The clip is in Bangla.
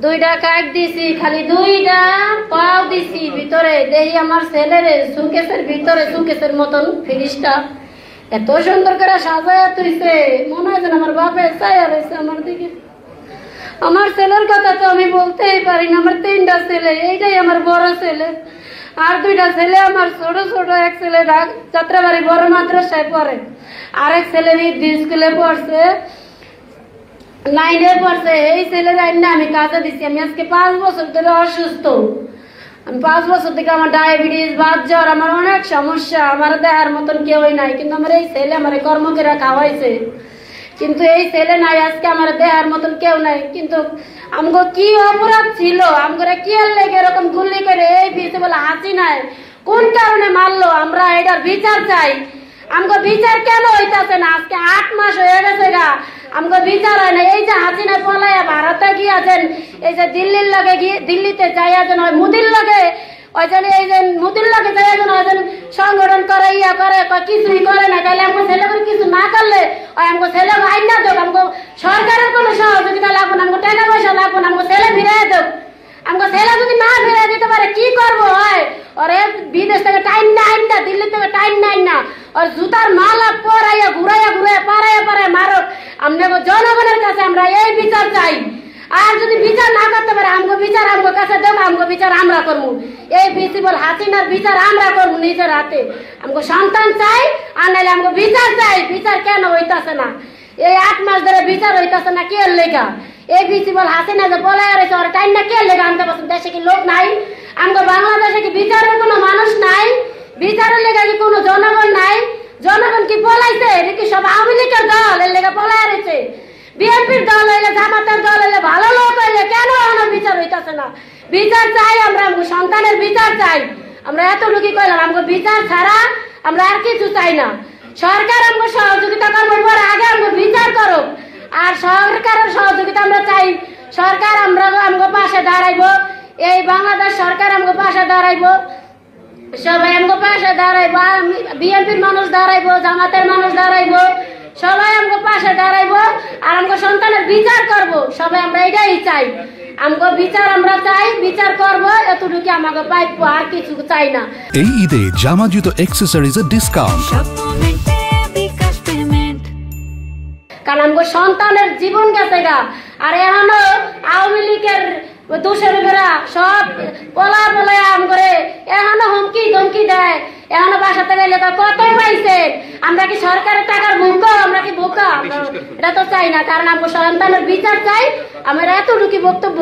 দুইটা কাট দিছি, খালি দুইটা পাও দিছি ভিতরে, দেখি আমার ছেলেরে সুকেসের ভিতরে সুকেসের মতন ফিনিশটা এত সুন্দর করে সাজায় তুইছে, মনে হয় যেন আমার বাপে চাইয়া রয়েছে আমার দিকে। আমার ছেলের কথা তো আমি বলতেই পারি না, আমার 3টা ছেলে, এইটাই আমার বড় ছেলে। আর 2টা ছেলে আমার ছোট ছোট, এক ছেলে যাত্রাবাড়ি বড় মাদ্রাসায় পড়ে, আরেক ছেলে স্কুলে পড়ছে, 9-এ পড়ছে। এই ছেলের না আমি কাজে দিচ্ছি। আমি আজকে 5 বছর ধরে অসুস্থ। আমি 5 বছর থেকে আমার ডায়াবেটিস, বাত জ্বর, আমার অনেক সমস্যা, আমার দেখার মতন কেউই নাই। কিন্তু আমার এই ছেলে আমার কর্ম করে খাওয়াইছে, কিন্তু এই ছেলে নাই, আজকে আমার দেহার মতন কেউ নাই। কিন্তু আমগো কি অপরাধ ছিল, আমগরে কি লেগে এরকম গুলি করে এই পিছে বলে হাসি নাই, কোন কারণে মারলো? আমরা এটার বিচার চাই। আমগো বিচার কেন হইতাছে না? আজকে 8 মাস হয়ে গেছে গা, আমগো বিচার হয় না। এই যে হাসিনা পলাইয়া ভারতে গিয়েছেন, এই যে দিল্লির লগে গিয়ে দিল্লিতে যাইয়াছেন, ওই মুদির লগে ওই যে এই যে মুদির লগে যাইয়াছেন, ওই যে সংগঠন করে ইয়া করে, কিছুই করে না। তাহলে আমগো ছেলেগুলো কিছু না করলে ওই আমগো ছেলে আইন না দেব, আমগো সরকারের কোনো সহযোগিতা লাগবে না, আমগো টাকা পয়সা লাগবে না, আমগো ছেলে ফিরাই দেব। আমগো ছেলে যদি না ফিরাই দিতে পারে কি করবো? হয় ওরে বিদেশ থেকে টাইম না আইন না, দিল্লি থেকে টাইম না আইন না, ওর জুতার মালা পরাইয়া ঘুরাইয়া ঘুরাইয়া পাড়াইয়া মারো। আমরা জনগণের কাছে আমরা এই বিচার চাই। আর যদি বিচার না করতে পারে আমগো বিচার আমগো কাছে দেব, আমগো বিচার আমরা করবো। এই প্রিন্সিপাল হাসিনার বিচার আমরা করবো নিজের হাতে। আমগো সন্তান চাই, আর নাইলে আমগো বিচার চাই। বিচার কেন হইতাছে না? এই 8 মাস ধরে বিচার হইতাছে না, কে লেগা? এই প্রিন্সিপাল হাসিনা যে বলায় রয়েছে, ওর টাইম না কে লেগা আনতে পারছেন? দেশে কি লোক নাই? আমগো বাংলাদেশে কি বিচারের কোনো মানুষ নাই? বিচারের লেগা কি কোনো জনগণ নাই? জনগণ কি পলাইছে? নাকি সব আওয়ামী লীগের দল এর লেগা পলায় রয়েছে? বিএনপির দল হইলে, জামাতের দল হইলে, ভালো লোক হইলে কেন আমার বিচার হইতাছে না? বিচার চাই আমরা, আমগো সন্তানের বিচার চাই। আমরা এতটুকু কইলাম, আমগো বিচার ছাড়া আমরা আর কিছু চাই না। সরকার আমগো সহযোগিতা করবো, পরে আগে আমগো বিচার করো। আর সরকারের সহযোগিতা আমরা চাই। সরকার আমরা আমগো পাশে দাঁড়াইবো, এই বাংলাদেশ সরকার আমগো পাশে দাঁড়াইবো, সবাই আমগো পাশে দাঁড়াইবো, বিএনপির মানুষ দাঁড়াইবো, জামাতের মানুষ দাঁড়াইবো, সবাই আমগো পাশে দাঁড়াইবো। আর আমগো সন্তানের বিচার করবো, সবাই আমরা এটাই চাই। আমগো বিচার আমরা চাই, বিচার করবো, এতটুকু আমাকে পাইবো, আর কিছু চাই না। এই ঈদে জামা জুতো অ্যাক্সেসরিজের ডিসকাউন্ট, কারণ আমগো সন্তানের জীবন গেছে গা। আর এখনো আওয়ামী লীগের দোষরেরা সব পলা পলায় আম করে এখনো হুমকি ধমকি দেয়। এখনো বাসাতে গেলে কত পাইছে? আমরা কি সরকারের টাকার ভুক্ত? আমরা কি বোকা? এটা তো চাই না, কারণ আমগো সন্তানের বিচার চাই। আমরা এতটুকু বক্তব্য।